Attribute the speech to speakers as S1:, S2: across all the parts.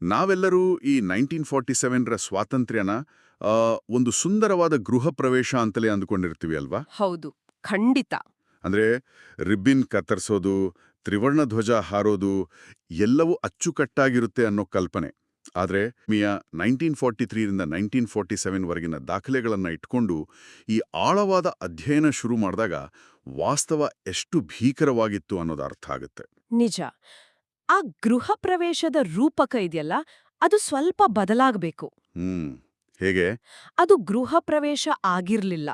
S1: ನಾವೆಲ್ಲರೂ ಈ 1947ರ ಸ್ವಾತಂತ್ರ್ಯನ ಒಂದು ಸುಂದರವಾದ ಗೃಹ ಪ್ರವೇಶ ಅಂತಲೇ ಅಂದುಕೊಂಡಿರ್ತೀವಿ ಅಲ್ವಾ?
S2: ಹೌದು, ಖಂಡಿತ.
S1: ಅಂದ್ರೆ ರಿಬ್ಬಿನ್ ಕತ್ತರಿಸೋದು, ತ್ರಿವರ್ಣ ಧ್ವಜ ಹಾರೋದು ಎಲ್ಲವೂ ಅಚ್ಚುಕಟ್ಟಾಗಿರುತ್ತೆ ಅನ್ನೋ ಕಲ್ಪನೆ. ಆದರೆ 1943ರಿಂದ 1947ವರೆಗಿನ ದಾಖಲೆಗಳನ್ನು ಇಟ್ಕೊಂಡು ಈ ಆಳವಾದ ಅಧ್ಯಯನ ಶುರು ಮಾಡಿದಾಗ ವಾಸ್ತವ ಎಷ್ಟು ಭೀಕರವಾಗಿತ್ತು ಅನ್ನೋದು ಅರ್ಥ ಆಗುತ್ತೆ.
S2: ನಿಜ. ಆ ಗೃಹ ಪ್ರವೇಶದ ರೂಪಕ ಇದೆಯಲ್ಲ, ಅದು ಸ್ವಲ್ಪ ಬದಲಾಗಬೇಕು.
S1: ಹೇಗೆ?
S2: ಅದು ಗೃಹ ಪ್ರವೇಶ ಆಗಿರ್ಲಿಲ್ಲ.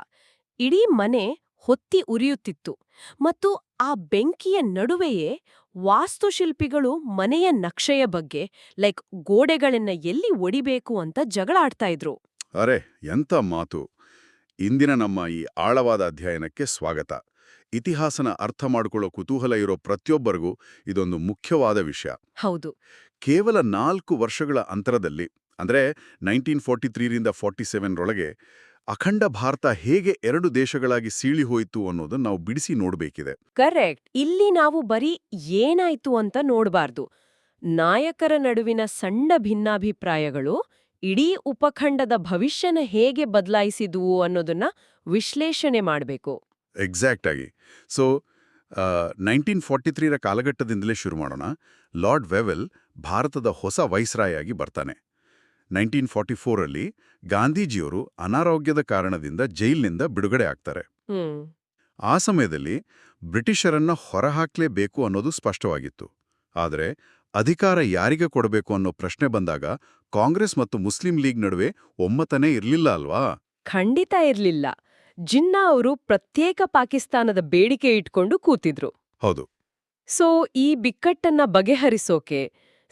S2: ಇಡೀ ಮನೆ ಹೊತ್ತಿ ಉರಿಯುತ್ತಿತ್ತು ಮತ್ತು ಆ ಬೆಂಕಿಯ ನಡುವೆಯೇ ವಾಸ್ತುಶಿಲ್ಪಿಗಳು ಮನೆಯ ನಕ್ಷೆಯ ಬಗ್ಗೆ ಗೋಡೆಗಳನ್ನ ಎಲ್ಲಿ ಒಡಿಬೇಕು ಅಂತ ಜಗಳ ಆಡ್ತಾ ಇದ್ರು.
S1: ಅರೆ ಎಂಥ ಮಾತು! ಇಂದಿನ ನಮ್ಮ ಈ ಆಳವಾದ ಅಧ್ಯಯನಕ್ಕೆ ಸ್ವಾಗತ. ಇತಿಹಾಸನ ಅರ್ಥ ಮಾಡಿಕೊಳ್ಳೋ ಕುತೂಹಲ ಇರೋ ಪ್ರತಿಯೊಬ್ಬರಿಗೂ ಇದೊಂದು ಮುಖ್ಯವಾದ ವಿಷಯ.
S2: ಹೌದು.
S1: ಕೇವಲ 4 ವರ್ಷಗಳ ಅಂತರದಲ್ಲಿ, ಅಂದ್ರೆ 1943ರಿಂದ 47ರೊಳಗೆ ಅಖಂಡ ಭಾರತ ಹೇಗೆ 2 ದೇಶಗಳಾಗಿ ಸೀಳಿ ಹೋಯಿತು ಅನ್ನೋದನ್ನ ನಾವು ಬಿಡಿಸಿ ನೋಡಬೇಕಿದೆ.
S2: ಕರೆಕ್ಟ್. ಇಲ್ಲಿ ನಾವು ಬರೀ ಏನಾಯ್ತು ಅಂತ ನೋಡಬಾರ್ದು. ನಾಯಕರ ನಡುವಿನ ಸಣ್ಣ ಭಿನ್ನಾಭಿಪ್ರಾಯಗಳು ಇಡೀ ಉಪಖಂಡದ ಭವಿಷ್ಯನ ಹೇಗೆ ಬದಲಾಯಿಸಿದುವು ಅನ್ನೋದನ್ನ ವಿಶ್ಲೇಷಣೆ ಮಾಡಬೇಕು.
S1: ಎಕ್ಸಾಕ್ಟ್ ಆಗಿ. ಸೊ 1943ರ ಕಾಲಘಟ್ಟದಿಂದಲೇ ಶುರು ಮಾಡೋಣ. ಲಾರ್ಡ್ ವೆವೆಲ್ ಭಾರತದ ಹೊಸ ವೈಸ್ರಾಯ್ ಆಗಿ ಬರ್ತಾನೆ. 1944ರಲ್ಲಿ ಗಾಂಧೀಜಿಯವರು ಅನಾರೋಗ್ಯದ ಕಾರಣದಿಂದ ಜೈಲಿನಿಂದ ಬಿಡುಗಡೆ ಆಗ್ತಾರೆ. ಆ ಸಮಯದಲ್ಲಿ ಬ್ರಿಟಿಷರನ್ನ ಹೊರಹಾಕ್ಲೇಬೇಕು ಅನ್ನೋದು ಸ್ಪಷ್ಟವಾಗಿತ್ತು. ಆದರೆ ಅಧಿಕಾರ ಯಾರಿಗೆ ಕೊಡಬೇಕು ಅನ್ನೋ ಪ್ರಶ್ನೆ ಬಂದಾಗ ಕಾಂಗ್ರೆಸ್ ಮತ್ತು ಮುಸ್ಲಿಂ ಲೀಗ್ ನಡುವೆ ಒಮ್ಮತನೇ ಇರ್ಲಿಲ್ಲ ಅಲ್ವಾ?
S2: ಖಂಡಿತ ಇರ್ಲಿಲ್ಲ. ಜಿನ್ನಾ ಅವರು ಪ್ರತ್ಯೇಕ ಪಾಕಿಸ್ತಾನದ ಬೇಡಿಕೆ ಇಟ್ಕೊಂಡು ಕೂತಿದ್ರು.
S1: ಹೌದು.
S2: ಸೊ ಈ ಬಿಕ್ಕಟ್ಟನ್ನ ಬಗೆಹರಿಸೋಕೆ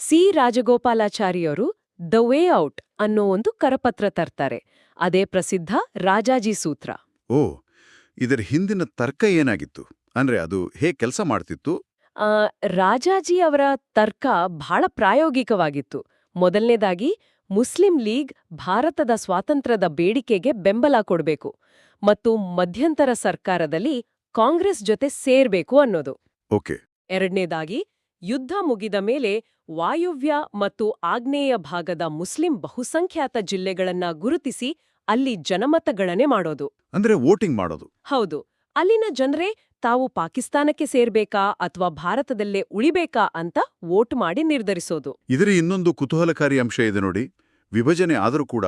S2: ಸಿ ರಾಜಗೋಪಾಲಾಚಾರಿಯವರು ದ ವೇ ಔಟ್ ಅನ್ನೋ ಒಂದು ಕರಪತ್ರ ತರ್ತಾರೆ. ಅದೇ ಪ್ರಸಿದ್ಧ ರಾಜಾಜಿ ಸೂತ್ರ.
S1: ಓ, ಇದರ ಹಿಂದಿನ ತರ್ಕ ಏನಾಗಿತ್ತು? ಅಂದ್ರೆ ಅದು ಹೇಗೆ ಕೆಲಸ ಮಾಡ್ತಿತ್ತು?
S2: ರಾಜಾಜಿ ಅವರ ತರ್ಕ ಬಹಳ ಪ್ರಾಯೋಗಿಕವಾಗಿತ್ತು. ಮೊದಲನೇದಾಗಿ ಮುಸ್ಲಿಂ ಲೀಗ್ ಭಾರತದ ಸ್ವಾತಂತ್ರ್ಯದ ಬೇಡಿಕೆಗೆ ಬೆಂಬಲ ಕೊಡಬೇಕು ಮತ್ತು ಮಧ್ಯಂತರ ಸರ್ಕಾರದಲ್ಲಿ ಕಾಂಗ್ರೆಸ್ ಜೊತೆ ಸೇರ್ಬೇಕು ಅನ್ನೋದು.
S1: ಓಕೆ.
S2: ಎರಡನೇದಾಗಿ ಯುದ್ಧ ಮುಗಿದ ಮೇಲೆ ವಾಯುವ್ಯ ಮತ್ತು ಆಗ್ನೇಯ ಭಾಗದ ಮುಸ್ಲಿಂ ಬಹುಸಂಖ್ಯಾತ ಜಿಲ್ಲೆಗಳನ್ನ ಗುರುತಿಸಿ ಅಲ್ಲಿ ಜನಮತಗಣನೆ ಮಾಡೋದು.
S1: ಅಂದ್ರೆ ವೋಟಿಂಗ್ ಮಾಡೋದು.
S2: ಹೌದು. ಅಲ್ಲಿನ ಜನರೇ ತಾವು ಪಾಕಿಸ್ತಾನಕ್ಕೆ ಸೇರ್ಬೇಕಾ ಅಥವಾ ಭಾರತದಲ್ಲೇ ಉಳಿಬೇಕಾ ಅಂತ ವೋಟ್ ಮಾಡಿ ನಿರ್ಧರಿಸೋದು.
S1: ಇದರ ಇನ್ನೊಂದು ಕುತೂಹಲಕಾರಿ ಅಂಶ ಇದೆ ನೋಡಿ. ವಿಭಜನೆ ಆದರೂ ಕೂಡ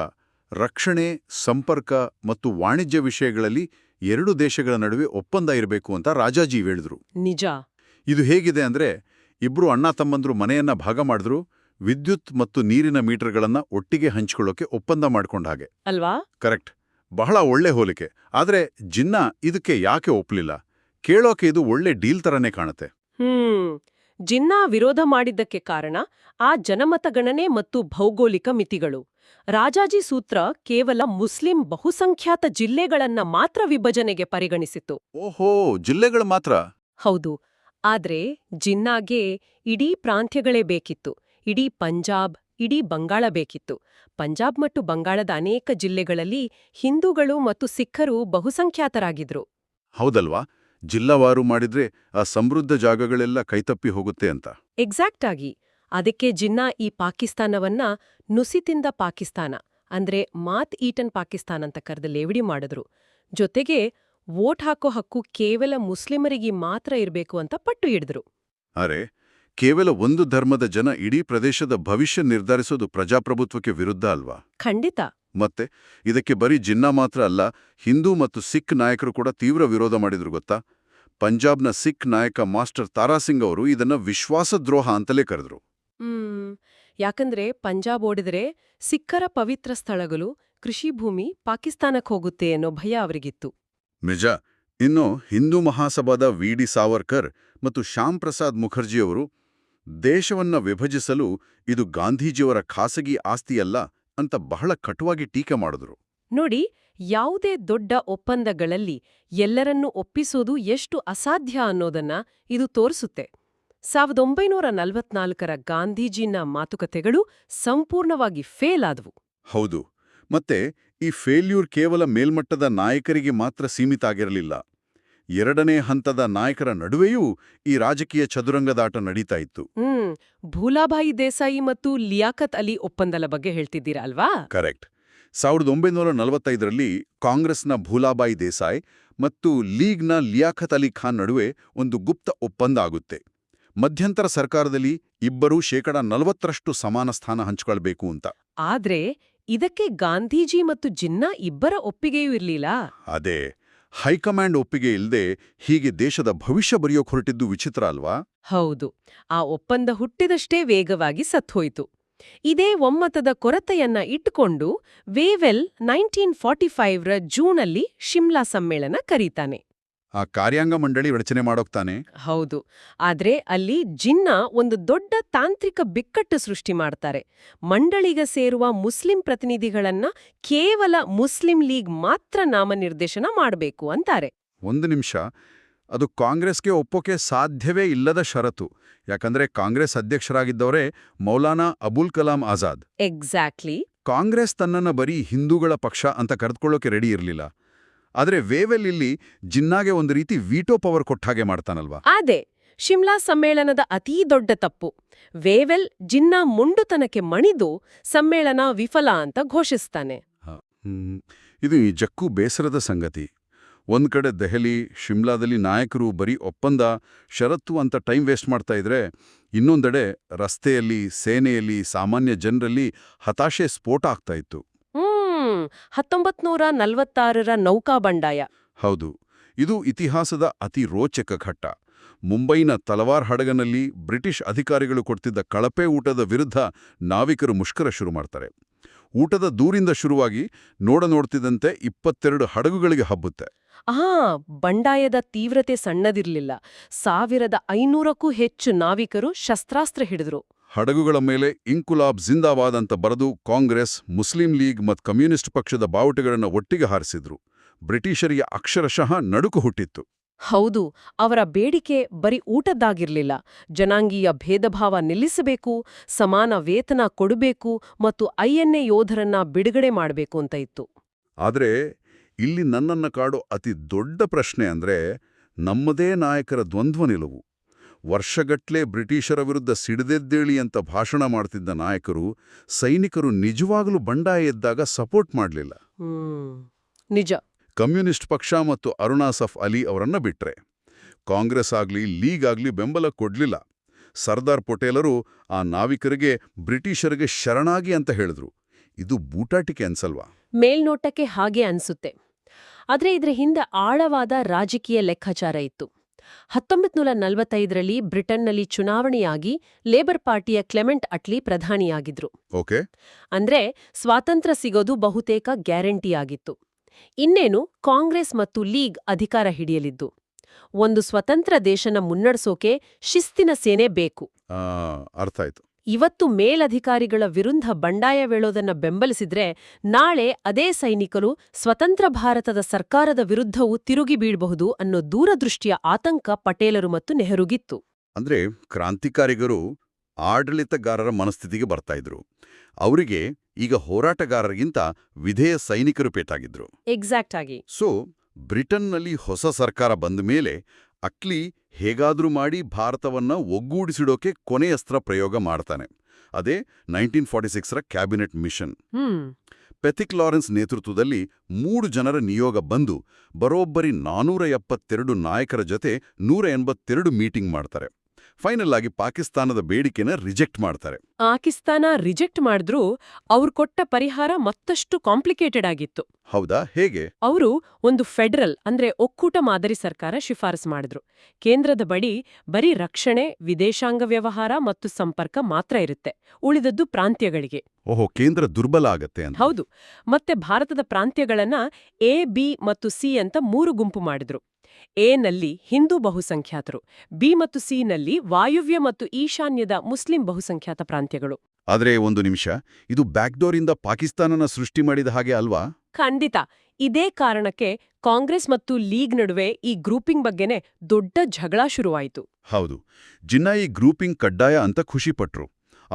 S1: ರಕ್ಷಣೆ, ಸಂಪರ್ಕ ಮತ್ತು ವಾಣಿಜ್ಯ ವಿಷಯಗಳಲ್ಲಿ 2 ದೇಶಗಳ ನಡುವೆ ಒಪ್ಪಂದ ಇರಬೇಕು ಅಂತ ರಾಜಾಜಿ ಹೇಳಿದ್ರು.
S2: ನಿಜ.
S1: ಇದು ಹೇಗಿದೆ ಅಂದ್ರೆ, ಇಬ್ರು ಅಣ್ಣ ತಮ್ಮಂದ್ರು ಮನೆಯನ್ನ ಭಾಗ ಮಾಡಿದ್ರು, ವಿದ್ಯುತ್ ಮತ್ತು ನೀರಿನ ಮೀಟರ್ಗಳನ್ನ ಒಟ್ಟಿಗೆ ಹಂಚಿಕೊಳ್ಳೋಕೆ ಒಪ್ಪಂದ ಮಾಡ್ಕೊಂಡ ಹಾಗೆ
S2: ಅಲ್ವಾ?
S1: ಕರೆಕ್ಟ್. ಬಹಳ ಒಳ್ಳೆ ಹೋಲಿಕೆ. ಆದ್ರೆ ಜಿನ್ನಾ ಇದಕ್ಕೆ ಯಾಕೆ ಒಪ್ಪಲಿಲ್ಲ? ಕೇಳೋಕೆ ಇದು ಒಳ್ಳೆ ಡೀಲ್ ತರನೇ ಕಾಣುತ್ತೆ.
S2: ಜಿನ್ನಾ ವಿರೋಧ ಮಾಡಿದ್ದಕ್ಕೆ ಕಾರಣ ಆ ಜನಮತಗಣನೆ ಮತ್ತು ಭೌಗೋಳಿಕ ಮಿತಿಗಳು. ರಾಜಾಜಿ ಸೂತ್ರ ಕೇವಲ ಮುಸ್ಲಿಂ ಬಹುಸಂಖ್ಯಾತ ಜಿಲ್ಲೆಗಳನ್ನ ಮಾತ್ರ ವಿಭಜನೆಗೆ ಪರಿಗಣಿಸಿತ್ತು.
S1: ಓಹೋ, ಜಿಲ್ಲೆಗಳು ಮಾತ್ರ?
S2: ಹೌದು. ಆದ್ರೆ ಜಿನ್ನಾಗೆ ಇಡೀ ಪ್ರಾಂತ್ಯಗಳೇ ಬೇಕಿತ್ತು. ಇಡೀ ಪಂಜಾಬ್, ಇಡೀ ಬಂಗಾಳ ಬೇಕಿತ್ತು. ಪಂಜಾಬ್ ಮತ್ತು ಬಂಗಾಳದ ಅನೇಕ ಜಿಲ್ಲೆಗಳಲ್ಲಿ ಹಿಂದೂಗಳು ಮತ್ತು ಸಿಖ್ಖರು ಬಹುಸಂಖ್ಯಾತರಾಗಿದ್ರು.
S1: ಹೌದಲ್ವಾ? ಜಿಲ್ಲಾವಾರು ಮಾಡಿದ್ರೆ ಆ ಸಮೃದ್ಧ ಜಾಗಗಳೆಲ್ಲ ಕೈತಪ್ಪಿ ಹೋಗುತ್ತೆ ಅಂತ.
S2: ಎಕ್ಸಾಕ್ಟ್ ಆಗಿ. ಅದಕ್ಕೆ ಜಿನ್ನಾ ಈ ಪಾಕಿಸ್ತಾನವನ್ನ ನುಸಿತಿಂದ ಪಾಕಿಸ್ತಾನ ಅಂದ್ರೆ ಮಾತ್ ಈಟನ್ ಪಾಕಿಸ್ತಾನ ಅಂತ ಕರೆದು ಲೇವಡಿ ಮಾಡಿದ್ರು. ಜೊತೆಗೆ ವೋಟ್ ಹಾಕೋ ಹಕ್ಕು ಕೇವಲ ಮುಸ್ಲಿಮರಿಗೆ ಮಾತ್ರ ಇರಬೇಕು ಅಂತ ಪಟ್ಟು ಹಿಡಿದ್ರು.
S1: ಅರೆ, ಕೇವಲ ಒಂದು ಧರ್ಮದ ಜನ ಇಡೀ ಪ್ರದೇಶದ ಭವಿಷ್ಯ ನಿರ್ಧರಿಸೋದು ಪ್ರಜಾಪ್ರಭುತ್ವಕ್ಕೆ ವಿರುದ್ಧ ಅಲ್ವಾ?
S2: ಖಂಡಿತ.
S1: ಮತ್ತೆ ಇದಕ್ಕೆ ಬರೀ ಜಿನ್ನಾ ಮಾತ್ರ ಅಲ್ಲ, ಹಿಂದೂ ಮತ್ತು ಸಿಖ್ ನಾಯಕರು ಕೂಡ ತೀವ್ರ ವಿರೋಧ ಮಾಡಿದ್ರು ಗೊತ್ತಾ? ಪಂಜಾಬ್ನ ಸಿಖ್ ನಾಯಕ ಮಾಸ್ಟರ್ ತಾರಾಸಿಂಗ್ ಅವರು ಇದನ್ನ ವಿಶ್ವಾಸದ್ರೋಹ ಅಂತಲೇ ಕರೆದ್ರು.
S2: ಯಾಕಂದ್ರೆ ಪಂಜಾಬ್ ಓಡಿದ್ರೆ ಸಿಖ್ಖರ ಪವಿತ್ರ ಸ್ಥಳಗಳು, ಕೃಷಿ ಭೂಮಿ ಪಾಕಿಸ್ತಾನಕ್ಕೆ ಹೋಗುತ್ತೆ ಅನ್ನೋ ಭಯ ಅವರಿಗಿತ್ತು.
S1: ನಿಜ. ಇನ್ನು ಹಿಂದೂ ಮಹಾಸಭಾದ ವಿ.ಡಿ. ಸಾವರ್ಕರ್ ಮತ್ತು ಶ್ಯಾಮ್ ಪ್ರಸಾದ್ ಮುಖರ್ಜಿಯವರು ದೇಶವನ್ನ ವಿಭಜಿಸಲು ಇದು ಗಾಂಧೀಜಿಯವರ ಖಾಸಗಿ ಆಸ್ತಿಯಲ್ಲ ಅಂತ ಬಹಳ ಕಟುವಾಗಿ ಟೀಕೆ ಮಾಡಿದ್ರು.
S2: ನೋಡಿ, ಯಾವುದೇ ದೊಡ್ಡ ಒಪ್ಪಂದಗಳಲ್ಲಿ ಎಲ್ಲರನ್ನೂ ಒಪ್ಪಿಸೋದು ಎಷ್ಟು ಅಸಾಧ್ಯ ಅನ್ನೋದನ್ನ ಇದು ತೋರಿಸುತ್ತೆ. 1944ರ ಗಾಂಧೀಜಿನ ಮಾತುಕತೆಗಳು ಸಂಪೂರ್ಣವಾಗಿ ಫೇಲ್ ಆದವು.
S1: ಹೌದು. ಮತ್ತೆ ಈ ಫೇಲ್ಯೂರ್ ಕೇವಲ ಮೇಲ್ಮಟ್ಟದ ನಾಯಕರಿಗೆ ಮಾತ್ರ ಸೀಮಿತ ಆಗಿರಲಿಲ್ಲ. ಎರಡನೇ ಹಂತದ ನಾಯಕರ ನಡುವೆಯೂ ಈ ರಾಜಕೀಯ ಚದುರಂಗದಾಟ ನಡೀತಾ ಇತ್ತು.
S2: ಭೂಲಾಭಾಯಿ ದೇಸಾಯಿ ಮತ್ತು ಲಿಯಾಕತ್ ಅಲಿ ಒಪ್ಪಂದದ ಬಗ್ಗೆ ಹೇಳ್ತಿದ್ದೀರಾ ಅಲ್ವಾ?
S1: ಕರೆಕ್ಟ್. 1945ರಲ್ಲಿ ಕಾಂಗ್ರೆಸ್ನ ಭೂಲಾಬಾಯಿ ದೇಸಾಯಿ ಮತ್ತು ಲೀಗ್ನ ಲಿಯಾಖತ್ ಅಲಿ ಖಾನ್ ನಡುವೆ ಒಂದು ಗುಪ್ತ ಒಪ್ಪಂದ ಆಗುತ್ತೆ. ಮಧ್ಯಂತರ ಸರ್ಕಾರದಲ್ಲಿ ಇಬ್ಬರೂ 40% ಸಮಾನ ಸ್ಥಾನ ಹಂಚಿಕೊಳ್ಬೇಕು ಅಂತ.
S2: ಆದ್ರೆ ಇದಕ್ಕೆ ಗಾಂಧೀಜಿ ಮತ್ತು ಜಿನ್ನಾ ಇಬ್ಬರ ಒಪ್ಪಿಗೆಯೂ ಇರ್ಲಿಲ್ಲ.
S1: ಅದೇ, ಹೈಕಮಾಂಡ್ ಒಪ್ಪಿಗೆ ಇಲ್ಲದೆ ಹೀಗೆ ದೇಶದ ಭವಿಷ್ಯ ಬರೆಯೋಕ್ ಹೊರಟಿದ್ದು ವಿಚಿತ್ರ ಅಲ್ವಾ?
S2: ಹೌದು, ಆ ಒಪ್ಪಂದ ಹುಟ್ಟಿದಷ್ಟೇ ವೇಗವಾಗಿ ಸತ್ಹೋಯ್ತು. ಇದೇ ಒಮ್ಮತದ ಕೊರತೆಯನ್ನ ಇಟ್ಟುಕೊಂಡು ವೇವೆಲ್ 1945ರ ಜೂನಲ್ಲಿ ಶಿಮ್ಲಾ ಸಮ್ಮೇಳನ ಕರೀತಾನೆ.
S1: ಆ ಕಾರ್ಯಾಂಗ ಮಂಡಳಿ ರಚನೆ ಮಾಡೋಕ್ತಾನೆ.
S2: ಹೌದು, ಆದ್ರೆ ಅಲ್ಲಿ ಜಿನ್ನಾ ಒಂದು ದೊಡ್ಡ ತಾಂತ್ರಿಕ ಬಿಕ್ಕಟ್ಟು ಸೃಷ್ಟಿ ಮಾಡ್ತಾರೆ. ಮಂಡಳಿಗೆ ಸೇರುವ ಮುಸ್ಲಿಂ ಪ್ರತಿನಿಧಿಗಳನ್ನ ಕೇವಲ ಮುಸ್ಲಿಂ ಲೀಗ್ ಮಾತ್ರ ನಾಮನಿರ್ದೇಶನ ಮಾಡಬೇಕು ಅಂತಾರೆ.
S1: ಒಂದು ನಿಮಿಷ, ಅದು ಕಾಂಗ್ರೆಸ್ಗೆ ಒಪ್ಪೋಕೆ ಸಾಧ್ಯವೇ ಇಲ್ಲದ ಷರತ್ತು. ಯಾಕಂದ್ರೆ ಕಾಂಗ್ರೆಸ್ ಅಧ್ಯಕ್ಷರಾಗಿದ್ದವರೇ ಮೌಲಾನಾ ಅಬುಲ್ ಕಲಾಂ ಆಜಾದ್.
S2: ಎಕ್ಸಾಕ್ಟ್ಲಿ.
S1: ಕಾಂಗ್ರೆಸ್ ತನ್ನನ್ನ ಬರೀ ಹಿಂದೂಗಳ ಪಕ್ಷ ಅಂತ ಕರೆದುಕೊಳ್ಳೋಕೆ ರೆಡಿ ಇರಲಿಲ್ಲ. ಆದ್ರೆ ವೇವೆಲ್ ಇಲ್ಲಿ ಜಿನ್ನಾಗೆ ಒಂದು ರೀತಿ ವೀಟೋ ಪವರ್ ಕೊಟ್ಟಾಗೆ ಮಾಡ್ತಾನಲ್ವಾ?
S2: ಅದೇ ಶಿಮ್ಲಾ ಸಮ್ಮೇಳನದ ಅತೀ ದೊಡ್ಡ ತಪ್ಪು. ವೇವೆಲ್ ಜಿನ್ನಾ ಮುಂಡುತನಕ್ಕೆ ಮಣಿದು ಸಮ್ಮೇಳನ ವಿಫಲ ಅಂತ ಘೋಷಿಸ್ತಾನೆ.
S1: ಇದು ನಿಜಕ್ಕೂ ಬೇಸರದ ಸಂಗತಿ. ಒಂದ್ ಕಡೆ ದೆಹಲಿ, ಶಿಮ್ಲಾದಲ್ಲಿ ನಾಯಕರು ಬರೀ ಒಪ್ಪಂದ, ಷರತ್ತು ಅಂತ ಟೈಮ್ ವೇಸ್ಟ್ ಮಾಡ್ತಾ ಇದ್ರೆ, ಇನ್ನೊಂದೆಡೆ ರಸ್ತೆಯಲ್ಲಿ, ಸೇನೆಯಲ್ಲಿ, ಸಾಮಾನ್ಯ ಜನರಲ್ಲಿ ಹತಾಶೆ ಸ್ಫೋಟ ಆಗ್ತಾ ಇತ್ತು.
S2: 1946ರ ನೌಕಾ ಬಂಡಾಯ.
S1: ಹೌದು, ಇದು ಇತಿಹಾಸದ ಅತಿ ರೋಚಕ ಘಟ್ಟ. ಮುಂಬೈನ ತಲವಾರ್ ಹಡಗನಲ್ಲಿ ಬ್ರಿಟಿಷ್ ಅಧಿಕಾರಿಗಳು ಕೊಡ್ತಿದ್ದ ಕಳಪೆ ಊಟದ ವಿರುದ್ಧ ನಾವಿಕರು ಮುಷ್ಕರ ಶುರು ಮಾಡ್ತಾರೆ. ಊಟದ ದೂರಿಂದ ಶುರುವಾಗಿ ನೋಡ್ತಿದ್ದಂತೆ 22 ಹಡಗುಗಳಿಗೆ ಹಬ್ಬುತ್ತೆ.
S2: ಬಂಡಾಯದ ತೀವ್ರತೆ ಸಣ್ಣದಿರ್ಲಿಲ್ಲ. 1500ಕ್ಕೂ ಹೆಚ್ಚು ನಾವಿಕರು ಶಸ್ತ್ರಾಸ್ತ್ರ ಹಿಡಿದ್ರು.
S1: ಹಡಗುಗಳ ಮೇಲೆ ಇಂಕುಲಾಬ್ ಜಿಂದಾಬಾದ್ ಅಂತ ಬರೆದು ಕಾಂಗ್ರೆಸ್, ಮುಸ್ಲಿಂ ಲೀಗ್ ಮತ್ತು ಕಮ್ಯುನಿಸ್ಟ್ ಪಕ್ಷದ ಬಾವುಟಗಳನ್ನು ಒಟ್ಟಿಗೆ ಹಾರಿಸಿದ್ರು. ಬ್ರಿಟಿಷರಿಗೆ ಅಕ್ಷರಶಃ ನಡುಕು ಹುಟ್ಟಿತ್ತು.
S2: ಹೌದು, ಅವರ ಬೇಡಿಕೆ ಬರೀ ಊಟದ್ದಾಗಿರ್ಲಿಲ್ಲ. ಜನಾಂಗೀಯ ಭೇದಭಾವ ನಿಲ್ಲಿಸಬೇಕು, ಸಮಾನ ವೇತನ ಕೊಡಬೇಕು ಮತ್ತು INA ಯೋಧರನ್ನ ಬಿಡುಗಡೆ ಮಾಡಬೇಕು ಅಂತ ಇತ್ತು.
S1: ಆದ್ರೆ ಇಲ್ಲಿ ನನ್ನನ್ನ ಕಾಡೋ ಅತಿ ದೊಡ್ಡ ಪ್ರಶ್ನೆ ಅಂದ್ರೆ ನಮ್ಮದೇ ನಾಯಕರ ದ್ವಂದ್ವ ನಿಲುವು. ವರ್ಷಗಟ್ಲೆ ಬ್ರಿಟಿಷರ ವಿರುದ್ಧ ಸಿಡಿದೆದ್ದೇಳಿ ಅಂತ ಭಾಷಣ ಮಾಡ್ತಿದ್ದ ನಾಯಕರು, ಸೈನಿಕರು ನಿಜವಾಗಲೂ ಬಂಡಾಯ ಎದ್ದಾಗ ಸಪೋರ್ಟ್ ಮಾಡಲಿಲ್ಲ.
S2: ನಿಜ.
S1: ಕಮ್ಯುನಿಸ್ಟ್ ಪಕ್ಷ ಮತ್ತು ಅರುಣಾಸಫ್ ಅಲಿ ಅವರನ್ನ ಬಿಟ್ರೆ ಕಾಂಗ್ರೆಸ್ ಆಗ್ಲಿ, ಲೀಗ್ ಆಗ್ಲಿ ಬೆಂಬಲ ಕೊಡ್ಲಿಲ್ಲ. ಸರ್ದಾರ್ ಪಟೇಲರು ಆ ನಾವಿಕರಿಗೆ ಬ್ರಿಟಿಷರಿಗೆ ಶರಣಾಗಿ ಅಂತ ಹೇಳಿದ್ರು. ಇದು ಬೂಟಾಟಿಕೆ ಅನ್ಸಲ್ವಾ?
S2: ಮೇಲ್ನೋಟಕ್ಕೆ ಹಾಗೆ ಅನ್ಸುತ್ತೆ. ಆದ್ರೆ ಇದ್ರ ಹಿಂದೆ ಆಳವಾದ ರಾಜಕೀಯ ಲೆಕ್ಕಾಚಾರ ಇತ್ತು. 1945ರಲ್ಲಿ ಬ್ರಿಟನ್ನಲ್ಲಿ ಚುನಾವಣೆಯಾಗಿ ಲೇಬರ್ ಪಾರ್ಟಿಯ ಕ್ಲೆಮೆಂಟ್ ಅಟ್ಲಿ ಪ್ರಧಾನಿಯಾಗಿದ್ರು.
S1: ಓಕೆ.
S2: ಅಂದ್ರೆ ಸ್ವಾತಂತ್ರ್ಯ ಸಿಗೋದು ಬಹುತೇಕ ಗ್ಯಾರಂಟಿಯಾಗಿತ್ತು. ಇನ್ನೇನು ಕಾಂಗ್ರೆಸ್ ಮತ್ತು ಲೀಗ್ ಅಧಿಕಾರ ಹಿಡಿಯಲಿದ್ದು. ಒಂದು ಸ್ವತಂತ್ರ ದೇಶನ ಮುನ್ನಡೆಸೋಕೆ ಶಿಸ್ತಿನ ಸೇನೆ ಬೇಕು.
S1: ಅರ್ಥ ಆಯ್ತು.
S2: ಇವತ್ತು ಮೇಲಧಿಕಾರಿಗಳ ವಿರುದ್ಧ ಬಂಡಾಯವೇಳೋದನ್ನ ಬೆಂಬಲಿಸಿದ್ರೆ ನಾಳೆ ಅದೇ ಸೈನಿಕರು ಸ್ವತಂತ್ರ ಭಾರತದ ಸರ್ಕಾರದ ವಿರುದ್ಧವೂ ತಿರುಗಿ ಬೀಳಬಹುದು ಅನ್ನೋ ದೂರದೃಷ್ಟಿಯ ಆತಂಕ ಪಟೇಲರು ಮತ್ತು ನೆಹರುಗಿತ್ತು.
S1: ಅಂದ್ರೆ ಕ್ರಾಂತಿಕಾರಿಗರು ಆಡಳಿತಗಾರರ ಮನಸ್ಥಿತಿಗೆ ಬರ್ತಾ ಇದ್ರು. ಅವರಿಗೆ ಈಗ ಹೋರಾಟಗಾರರಿಗಿಂತ ವಿಧೇಯ ಸೈನಿಕರು ಪೇಟಾಗಿದ್ರು.
S2: ಎಕ್ಸಾಕ್ಟ್ ಆಗಿ.
S1: ಸೊ ಬ್ರಿಟನ್ನಲ್ಲಿ ಹೊಸ ಸರ್ಕಾರ ಬಂದ ಮೇಲೆ ಅಟ್ಲಿ ಹೇಗಾದ್ರೂ ಮಾಡಿ ಭಾರತವನ್ನ ಒಗ್ಗೂಡಿಸಿಡೋಕೆ ಕೊನೆಯಸ್ತ್ರ ಪ್ರಯೋಗ ಮಾಡ್ತಾನೆ. ಅದೇ 1946ರ ಕ್ಯಾಬಿನೆಟ್ ಮಿಷನ್. ಪೆಥಿಕ್ ಲಾರೆನ್ಸ್ ನೇತೃತ್ವದಲ್ಲಿ 3 ಜನರ ನಿಯೋಗ ಬಂದು ಬರೋಬ್ಬರಿ 472 ನಾಯಕರ ಜೊತೆ 182 ಮೀಟಿಂಗ್ ಮಾಡ್ತಾರೆ. ಫೈನಲ್ ಆಗಿ ಪಾಕಿಸ್ತಾನದ ಬೇಡಿಕೆನ ರಿಜೆಕ್ಟ್ ಮಾಡ್ತಾರೆ.
S2: ಪಾಕಿಸ್ತಾನ ರಿಜೆಕ್ಟ್ ಮಾಡಿದ್ರೂ ಅವ್ರು ಕೊಟ್ಟ ಪರಿಹಾರ ಮತ್ತಷ್ಟು ಕಾಂಪ್ಲಿಕೇಟೆಡ್ ಆಗಿತ್ತು.
S1: ಹೌದಾ? ಹೇಗೆ?
S2: ಅವರು ಒಂದು ಫೆಡರಲ್ ಅಂದ್ರೆ ಒಕ್ಕೂಟ ಮಾದರಿ ಸರ್ಕಾರ ಶಿಫಾರಸು ಮಾಡಿದ್ರು. ಕೇಂದ್ರದ ಬರೀ ರಕ್ಷಣೆ, ವಿದೇಶಾಂಗ ವ್ಯವಹಾರ ಮತ್ತು ಸಂಪರ್ಕ ಮಾತ್ರ ಇರುತ್ತೆ. ಉಳಿದದ್ದು ಪ್ರಾಂತ್ಯಗಳಿಗೆ.
S1: ಓಹೋ, ಕೇಂದ್ರ ದುರ್ಬಲ ಆಗತ್ತೆ ಅಂತ.
S2: ಹೌದು. ಮತ್ತೆ ಭಾರತದ ಪ್ರಾಂತ್ಯಗಳನ್ನ A, B ಮತ್ತು C ಅಂತ 3 ಗುಂಪು ಮಾಡಿದ್ರು. A ನಲ್ಲಿ ಹಿಂದೂ ಬಹುಸಂಖ್ಯಾತರು, B ಮತ್ತು C ನಲ್ಲಿ ವಾಯುವ್ಯ ಮತ್ತು ಈಶಾನ್ಯದ ಮುಸ್ಲಿಂ ಬಹುಸಂಖ್ಯಾತ ಪ್ರಾಂತ್ಯಗಳು.
S1: ಆದ್ರೆ ಒಂದು ನಿಮಿಷ, ಇದು ಬ್ಯಾಕ್ಡೋರಿಂದ ಪಾಕಿಸ್ತಾನನ ಸೃಷ್ಟಿ ಮಾಡಿದ ಹಾಗೆ ಅಲ್ವಾ?
S2: ಖಂಡಿತ. ಇದೇ ಕಾರಣಕ್ಕೆ ಕಾಂಗ್ರೆಸ್ ಮತ್ತು ಲೀಗ್ ನಡುವೆ ಈ ಗ್ರೂಪಿಂಗ್ ಬಗ್ಗೆನೇ ದೊಡ್ಡ ಜಗಳ ಶುರುವಾಯಿತು.
S1: ಹೌದು. ಜಿನ್ನಾ ಈ ಗ್ರೂಪಿಂಗ್ ಕಡ್ಡಾಯ ಅಂತ ಖುಷಿಪಟ್ರು.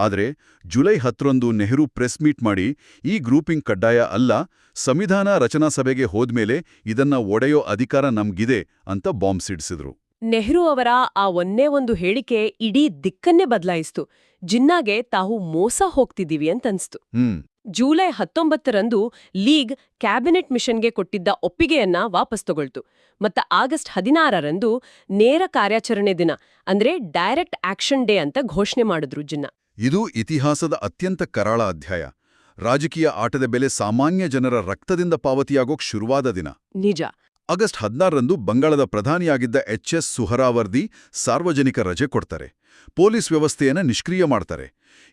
S1: ಆದರೆ ಜುಲೈ 10ರಂದು ನೆಹರು ಪ್ರೆಸ್ ಮೀಟ್ ಮಾಡಿ ಈ ಗ್ರೂಪಿಂಗ್ ಕಡ್ಡಾಯ ಅಲ್ಲ, ಸಂವಿಧಾನ ರಚನಾ ಸಭೆಗೆ ಹೋದ್ಮೇಲೆ ಇದನ್ನ ಒಡೆಯೋ ಅಧಿಕಾರ ನಮ್ಗಿದೆ ಅಂತ ಬಾಂಬ್ ಸಿಡಿಸಿದ್ರು.
S2: ನೆಹರು ಅವರ ಆ ಒಂದೇ ಒಂದು ಹೇಳಿಕೆ ಇಡೀ ದಿಕ್ಕನ್ನೇ ಬದಲಾಯಿಸ್ತು. ಜಿನ್ನಾಗೆ ತಾವು ಮೋಸ ಹೋಗ್ತಿದ್ದೀವಿ ಅಂತನ್ಸ್ತು. ಜುಲೈ 19ರಂದು ಲೀಗ್ ಕ್ಯಾಬಿನೆಟ್ ಮಿಷನ್ಗೆ ಕೊಟ್ಟಿದ್ದ ಒಪ್ಪಿಗೆಯನ್ನ ವಾಪಸ್ ತಗೊಳ್ತು. ಮತ್ತು ಆಗಸ್ಟ್ 16ರಂದು ನೇರ ಕಾರ್ಯಾಚರಣೆ ದಿನ ಅಂದ್ರೆ ಡೈರೆಕ್ಟ್ ಆಕ್ಷನ್ ಡೇ ಅಂತ ಘೋಷಣೆ ಮಾಡಿದ್ರು ಜಿನ್ನಾ.
S1: ಇದು ಇತಿಹಾಸದ ಅತ್ಯಂತ ಕರಾಳ ಅಧ್ಯಾಯ. ರಾಜಕೀಯ ಆಟದ ಬೆಲೆ ಸಾಮಾನ್ಯ ಜನರ ರಕ್ತದಿಂದ ಪಾವತಿಯಾಗೋಕ್ ಶುರುವಾದ ದಿನ.
S2: ನಿಜ.
S1: ಆಗಸ್ಟ್ 16ರಂದು ಬಂಗಾಳದ ಪ್ರಧಾನಿಯಾಗಿದ್ದ ಎಚ್.ಎಸ್. ಸುಹರಾವರ್ದಿ ಸಾರ್ವಜನಿಕ ರಜೆ ಕೊಡ್ತಾರೆ. ಪೊಲೀಸ್ ವ್ಯವಸ್ಥೆಯನ್ನ ನಿಷ್ಕ್ರಿಯ ಮಾಡ್ತಾರೆ.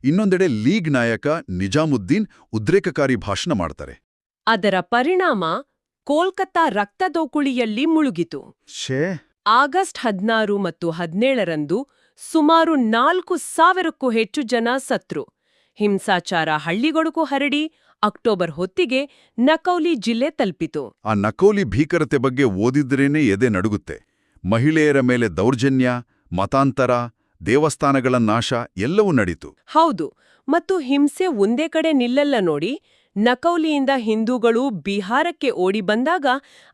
S1: ಇನ್ನೊಂದೆಡೆ ಲೀಗ್ ನಾಯಕ ನಿಜಾಮುದ್ದೀನ್ ಉದ್ರೇಕಕಾರಿ ಭಾಷಣ ಮಾಡ್ತಾರೆ.
S2: ಅದರ ಪರಿಣಾಮ ಕೋಲ್ಕತ್ತಾ ರಕ್ತದೋಕುಳಿಯಲ್ಲಿ ಮುಳುಗಿತು. ಆಗಸ್ಟ್ 16 ಮತ್ತು 17ರಂದು ಸುಮಾರು 4,000ಕ್ಕೂ ಹೆಚ್ಚು ಜನ ಸತ್ರು. ಹಿಂಸಾಚಾರ ಹಳ್ಳಿಗೊಳಗೂ ಹರಡಿ ಅಕ್ಟೋಬರ್ ಹೊತ್ತಿಗೆ ನಕೌಲಿ ಜಿಲ್ಲೆ ತಲುಪಿತು.
S1: ಆ ನಕೌಲಿ ಭೀಕರತೆ ಬಗ್ಗೆ ಓದಿದ್ರೇನೇ ಎದೆ ನಡುಗುತ್ತೆ. ಮಹಿಳೆಯರ ಮೇಲೆ ದೌರ್ಜನ್ಯ, ಮತಾಂತರ, ದೇವಸ್ಥಾನಗಳ ನಾಶ ಎಲ್ಲವೂ ನಡೀತು.
S2: ಹೌದು, ಮತ್ತು ಹಿಂಸೆ ಒಂದೇ ಕಡೆ ನಿಲ್ಲಲ್ಲ ನೋಡಿ. ನಕೌಲಿಯಿಂದ ಹಿಂದೂಗಳು ಬಿಹಾರಕ್ಕೆ ಓಡಿ ಬಂದಾಗ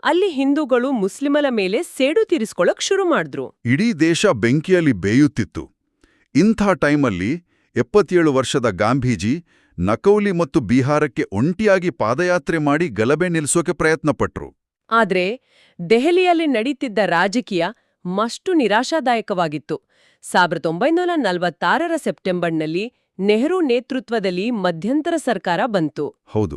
S2: ಅಲ್ಲಿ ಹಿಂದೂಗಳು ಮುಸ್ಲಿಮರ ಮೇಲೆ ಸೇಡು ತೀರಿಸ್ಕೊಳ್ಳೋಕ್ ಶುರು ಮಾಡಿದ್ರು.
S1: ಇಡೀ ದೇಶ ಬೆಂಕಿಯಲ್ಲಿ ಬೇಯುತ್ತಿತ್ತು. ಇಂಥ ಟೈಮಲ್ಲಿ 77 ವರ್ಷದ ಗಾಂಧೀಜಿ ನಕೌಲಿ ಮತ್ತು ಬಿಹಾರಕ್ಕೆ ಒಂಟಿಯಾಗಿ ಪಾದಯಾತ್ರೆ ಮಾಡಿ ಗಲಭೆ ನಿಲ್ಲಿಸೋಕೆ ಪ್ರಯತ್ನಪಟ್ರು.
S2: ಆದ್ರೆ ದೆಹಲಿಯಲ್ಲಿ ನಡೀತಿದ್ದ ರಾಜಕೀಯ ಮಷ್ಟು ನಿರಾಶಾದಾಯಕವಾಗಿತ್ತು. 1946ರ ಸೆಪ್ಟೆಂಬರ್ನಲ್ಲಿ ನೆಹರು ನೇತೃತ್ವದಲ್ಲಿ ಮಧ್ಯಂತರ ಸರ್ಕಾರ ಬಂತು.
S1: ಹೌದು,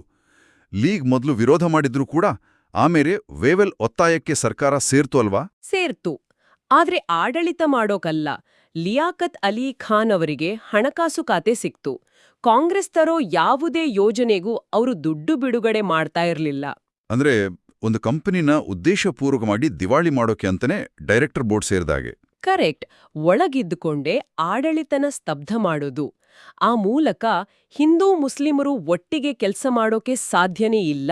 S1: ಲೀಗ್ ಮೊದಲು ವಿರೋಧ ಮಾಡಿದ್ರೂ ಕೂಡ ಆಮೇಲೆ ವೇವೆಲ್ ಒತ್ತಾಯಕ್ಕೆ ಸರ್ಕಾರ ಸೇರ್ತು ಅಲ್ವಾ?
S2: ಸೇರ್ತು. ಆದ್ರೆ ಆಡಳಿತ ಮಾಡೋಕಲ್ಲ. ಲಿಯಾಕತ್ ಅಲಿ ಖಾನ್ ಅವರಿಗೆ ಹಣಕಾಸು ಖಾತೆ ಸಿಕ್ತು. ಕಾಂಗ್ರೆಸ್ ತರೋ ಯಾವುದೇ ಯೋಜನೆಗೂ ಅವರು ದುಡ್ಡು ಬಿಡುಗಡೆ ಮಾಡ್ತಾ ಇರಲಿಲ್ಲ.
S1: ಅಂದ್ರೆ ಒಂದು ಕಂಪನಿನ ಉದ್ದೇಶಪೂರ್ವಕ ಮಾಡಿ ದಿವಾಳಿ ಮಾಡೋಕೆ ಅಂತಾನೆ ಡೈರೆಕ್ಟರ್ ಬೋರ್ಡ್ ಸೇರಿದಾಗೆ.
S2: ಕರೆಕ್ಟ್. ಒಳಗಿದ್ದುಕೊಂಡೇ ಆಡಳಿತನ ಸ್ತಬ್ಧ ಮಾಡೋದು. ಆ ಮೂಲಕ ಹಿಂದೂ ಮುಸ್ಲಿಮರು ಒಟ್ಟಿಗೆ ಕೆಲಸ ಮಾಡೋಕೆ ಸಾಧ್ಯನೇ ಇಲ್ಲ,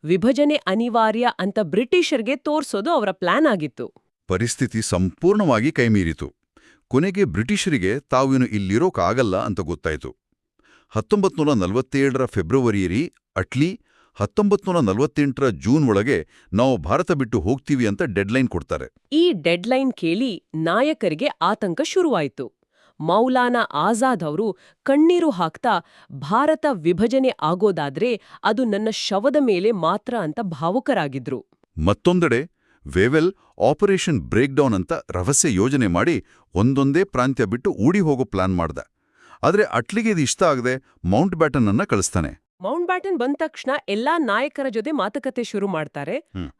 S2: ವಿಭಜನೆ ಅನಿವಾರ್ಯ ಅಂತ ಬ್ರಿಟಿಷರ್ಗೆ ತೋರ್ಸೋದು ಅವರ ಪ್ಲಾನ್ ಆಗಿತ್ತು.
S1: ಪರಿಸ್ಥಿತಿ ಸಂಪೂರ್ಣವಾಗಿ ಕೈಮೀರಿತು. ಕೊನೆಗೆ ಬ್ರಿಟಿಷರಿಗೆ ತಾವಿನ್ನು ಇಲ್ಲಿರೋಕಾಗಲ್ಲ ಅಂತ ಗೊತ್ತಾಯ್ತು. 1947ರ ಫೆಬ್ರವರಿಯಲ್ಲಿ ಅಟ್ಲಿ 1948ರ ಜೂನ್ ಒಳಗೆ ನಾವು ಭಾರತ ಬಿಟ್ಟು ಹೋಗ್ತೀವಿ ಅಂತ ಡೆಡ್ಲೈನ್ ಕೊಡ್ತಾರೆ.
S2: ಈ ಡೆಡ್ಲೈನ್ ಕೇಳಿ ನಾಯಕರಿಗೆ ಆತಂಕ ಶುರುವಾಯಿತು. ಮೌಲಾನಾ ಆಜಾದ್ ಅವರು ಕಣ್ಣೀರು ಹಾಕ್ತಾ ಭಾರತ ವಿಭಜನೆ ಆಗೋದಾದ್ರೆ ಅದು ನನ್ನ ಶವದ ಮೇಲೆ ಮಾತ್ರ ಅಂತ ಭಾವುಕರಾಗಿದ್ರು.
S1: ಮತ್ತೊಂದೆಡೆ ವೇವೆಲ್ ಆಪರೇಷನ್ ಬ್ರೇಕ್ಡೌನ್ ಅಂತ ರಹಸ್ಯ ಯೋಜನೆ ಮಾಡಿ ಒಂದೊಂದೇ ಪ್ರಾಂತ್ಯ ಬಿಟ್ಟು ಊಡಿ ಹೋಗೋ ಪ್ಲಾನ್ ಮಾಡ್ದ. ಆದ್ರೆ ಅಟ್ಲಿಗೆ ಇದು ಇಷ್ಟ ಆಗದೆ ಮೌಂಟ್ ಬ್ಯಾಟನ್ ಅನ್ನ ಕಳಿಸ್ತಾನೆ.
S2: ಮೌಂಟ್ ಬ್ಯಾಟನ್ ಬಂದ ತಕ್ಷಣ ಎಲ್ಲಾ ನಾಯಕರ ಜೊತೆ ಮಾತುಕತೆ ಶುರು ಮಾಡ್ತಾರೆ.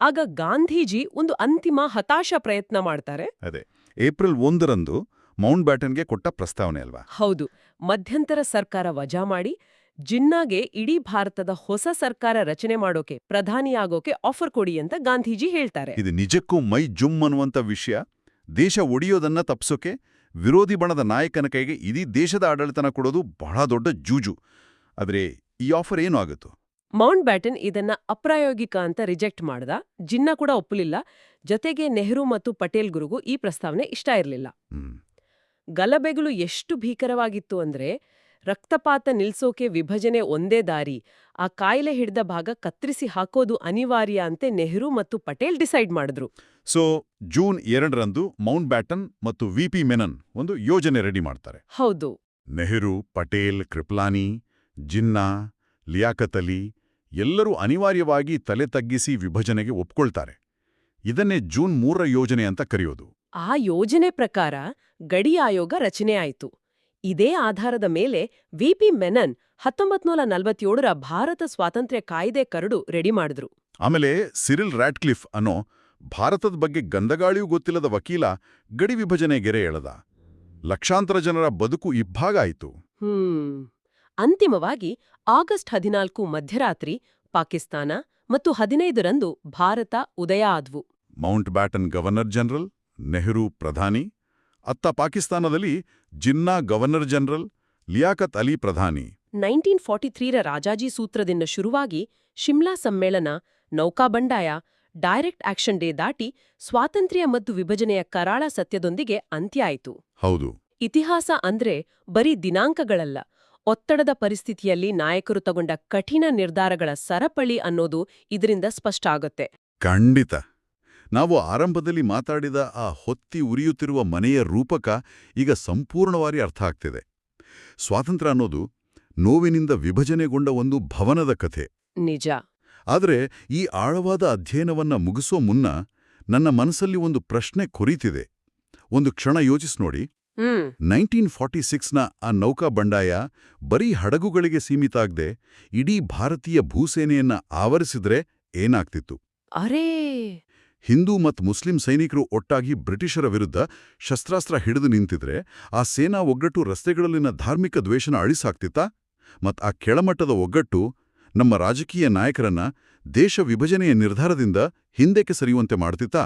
S2: ಆಗ ಗಾಂಧೀಜಿ ಒಂದು ಅಂತಿಮ ಹತಾಶ ಪ್ರಯತ್ನ ಮಾಡ್ತಾರೆ.
S1: ಅದೇ ಏಪ್ರಿಲ್ 1ರಂದು ಮೌಂಟ್ ಬ್ಯಾಟನ್ಗೆ ಕೊಟ್ಟ ಪ್ರಸ್ತಾವನೆ ಅಲ್ವಾ?
S2: ಹೌದು. ಮಧ್ಯಂತರ ಸರ್ಕಾರ ವಜಾ ಮಾಡಿ ಜಿನ್ನಾಗೆ ಇಡೀ ಭಾರತದ ಹೊಸ ಸರ್ಕಾರ ರಚನೆ ಮಾಡೋಕೆ, ಪ್ರಧಾನಿಯಾಗೋಕೆ ಆಫರ್ ಕೊಡಿ ಅಂತ ಗಾಂಧೀಜಿ ಹೇಳ್ತಾರೆ.
S1: ಇದು ನಿಜಕ್ಕೂ ಮೈ ಜುಮ್ ಅನ್ನುವಂಥ ವಿಷಯ. ದೇಶ ಒಡೆಯೋದನ್ನ ತಪ್ಸೋಕೆ ವಿರೋಧಿ ಬಣದ ನಾಯಕನ ಕೈಗೆ ಇಡೀ ದೇಶದ ಆಡಳಿತನ ಕೊಡೋದು ಬಹಳ ದೊಡ್ಡ ಜೂಜು. ಆದ್ರೆ ಈ ಆಫರ್ ಏನು ಆಗುತ್ತೋ?
S2: ಮೌಂಟ್ ಬ್ಯಾಟನ್ ಇದನ್ನ ಅಪ್ರಾಯೋಗಿಕ ಅಂತ ರಿಜೆಕ್ಟ್ ಮಾಡ್ದ. ಜಿನ್ನಾ ಕೂಡ ಒಪ್ಪಲಿಲ್ಲ. ಜೊತೆಗೆ ನೆಹರು ಮತ್ತು ಪಟೇಲ್ ಗುರುಗೂ ಈ ಪ್ರಸ್ತಾವನೆ ಇಷ್ಟ ಇರಲಿಲ್ಲ. ಗಲಭೆಗಳು ಎಷ್ಟು ಭೀಕರವಾಗಿತ್ತು ಅಂದ್ರೆ ರಕ್ತಪಾತ ನಿಲ್ಸೋಕೆ ವಿಭಜನೆ ಒಂದೇ ದಾರಿ, ಆ ಕಾಯಿಲೆ ಹಿಡಿದ ಭಾಗ ಕತ್ತರಿಸಿ ಹಾಕೋದು ಅನಿವಾರ್ಯ ಅಂತೆ ನೆಹರು ಮತ್ತು ಪಟೇಲ್ ಡಿಸೈಡ್ ಮಾಡಿದ್ರು.
S1: ಸೊ ಜೂನ್ 2ರಂದು ಮೌಂಟ್ ಬ್ಯಾಟನ್ ಮತ್ತು ವಿ.ಪಿ. ಮೆನನ್ ಒಂದು ಯೋಜನೆ ರೆಡಿ ಮಾಡ್ತಾರೆ.
S2: ಹೌದು.
S1: ನೆಹರು, ಪಟೇಲ್, ಕೃಪ್ಲಾನಿ, ಜಿನ್ನಾ, ಲಿಯಾಕತ್ ಅಲಿ ಎಲ್ಲರೂ ಅನಿವಾರ್ಯವಾಗಿ ತಲೆ ತಗ್ಗಿಸಿ ವಿಭಜನೆಗೆ ಒಪ್ಕೊಳ್ತಾರೆ. ಇದನ್ನೇ ಜೂನ್ 3ರ ಯೋಜನೆ ಅಂತ ಕರೆಯೋದು.
S2: ಆ ಯೋಜನೆ ಪ್ರಕಾರ ಗಡಿ ಆಯೋಗ ರಚನೆ ಆಯಿತು. ಇದೇ ಆಧಾರದ ಮೇಲೆ ವಿ.ಪಿ. ಮೆನನ್ 1947ರ ಭಾರತ ಸ್ವಾತಂತ್ರ್ಯ ಕಾಯ್ದೆ ಕರಡು ರೆಡಿ ಮಾಡಿದ್ರು.
S1: ಆಮೇಲೆ ಸಿರಿಲ್ ರ್ಯಾಡ್ಕ್ಲಿಫ್ ಅನ್ನೋ ಭಾರತದ ಬಗ್ಗೆ ಗಂಧಗಾಳಿಯೂ ಗೊತ್ತಿಲ್ಲದ ವಕೀಲ ಗಡಿ ವಿಭಜನೆ ಗೆರೆ ಎಳೆದ. ಲಕ್ಷಾಂತರ ಜನರ ಬದುಕು ಇಬ್ಬಾಗ ಆಯಿತು.
S2: ಅಂತಿಮವಾಗಿ ಆಗಸ್ಟ್ 14 ಮಧ್ಯರಾತ್ರಿ ಪಾಕಿಸ್ತಾನ ಮತ್ತು 15ರಂದು ಭಾರತ ಉದಯ ಆದ್ವು.
S1: Mount baton governor general, Nehru ಪ್ರಧಾನಿ. ಅತ್ತ ಪಾಕಿಸ್ತಾನದಲ್ಲಿ ಜಿನ್ನಾ ಗವರ್ನರ್ ಜನರಲ್, ಲಿಯಾಕತ್ ಅಲಿ ಪ್ರಧಾನಿ.
S2: 1943ರ ರಾಜಾಜಿ ಸೂತ್ರದಿಂದ ಶುರುವಾಗಿ ಶಿಮ್ಲಾ ಸಮ್ಮೇಳನ, ನೌಕಾ ಬಂಡಾಯ, ಡೈರೆಕ್ಟ್ ಆಕ್ಷನ್ ಡೇ ದಾಟಿ ಸ್ವಾತಂತ್ರ್ಯ ಮತ್ತು ವಿಭಜನೆಯ ಕರಾಳ ಸತ್ಯದೊಂದಿಗೆ ಅಂತ್ಯ ಆಯಿತು.
S1: ಹೌದು.
S2: ಇತಿಹಾಸ ಅಂದ್ರೆ ಬರೀ ದಿನಾಂಕಗಳಲ್ಲ, ಒತ್ತಡದ ಪರಿಸ್ಥಿತಿಯಲ್ಲಿ ನಾಯಕರು ತಗೊಂಡ ಕಠಿಣ ನಿರ್ಧಾರಗಳ ಸರಪಳಿ ಅನ್ನೋದು ಇದರಿಂದ ಸ್ಪಷ್ಟ ಆಗುತ್ತೆ.
S1: ಖಂಡಿತ. ನಾವು ಆರಂಭದಲ್ಲಿ ಮಾತಾಡಿದ ಆ ಹೊತ್ತಿ ಉರಿಯುತ್ತಿರುವ ಮನೆಯ ರೂಪಕ ಈಗ ಸಂಪೂರ್ಣವಾಗಿ ಅರ್ಥ ಆಗ್ತಿದೆ. ಸ್ವಾತಂತ್ರ್ಯ ಅನ್ನೋದು ನೋವಿನಿಂದ ವಿಭಜನೆಗೊಂಡ ಒಂದು ಭವನದ ಕಥೆ.
S2: ನಿಜ.
S1: ಆದರೆ ಈ ಆಳವಾದ ಅಧ್ಯಯನವನ್ನ ಮುಗಿಸೋ ಮುನ್ನ ನನ್ನ ಮನಸ್ಸಲ್ಲಿ ಒಂದು ಪ್ರಶ್ನೆ ಕೊರೀತಿದೆ. ಒಂದು ಕ್ಷಣ ಯೋಚಿಸಿ ನೋಡಿ. 1946ನ ಆ ನೌಕಾ ಬಂಡಾಯ ಬರೀ ಹಡಗುಗಳಿಗೆ ಸೀಮಿತ ಆಗದೆ ಇಡೀ ಭಾರತೀಯ ಭೂಸೇನೆಯನ್ನ ಆವರಿಸಿದ್ರೆ ಏನಾಗ್ತಿತ್ತು?
S2: ಅರೇ!
S1: ಹಿಂದೂ ಮತ್ತು ಮುಸ್ಲಿಂ ಸೈನಿಕರು ಒಟ್ಟಾಗಿ ಬ್ರಿಟಿಷರ ವಿರುದ್ಧ ಶಸ್ತ್ರಾಸ್ತ್ರ ಹಿಡಿದು ನಿಂತಿದ್ರೆ ಆ ಸೇನಾ ಒಗ್ಗಟ್ಟು ರಸ್ತೆಗಳಲ್ಲಿನ ಧಾರ್ಮಿಕ ದ್ವೇಷನ ಅಳಿಸಾಕ್ತಿತ್ತಾ? ಮತ್ತು ಆ ಕೆಳಮಟ್ಟದ ಒಗ್ಗಟ್ಟು ನಮ್ಮ ರಾಜಕೀಯ ನಾಯಕರನ್ನ ದೇಶ ವಿಭಜನೆಯ ನಿರ್ಧಾರದಿಂದ ಹಿಂದಕ್ಕೆ ಸರಿಯುವಂತೆ ಮಾಡ್ತಿತ್ತಾ?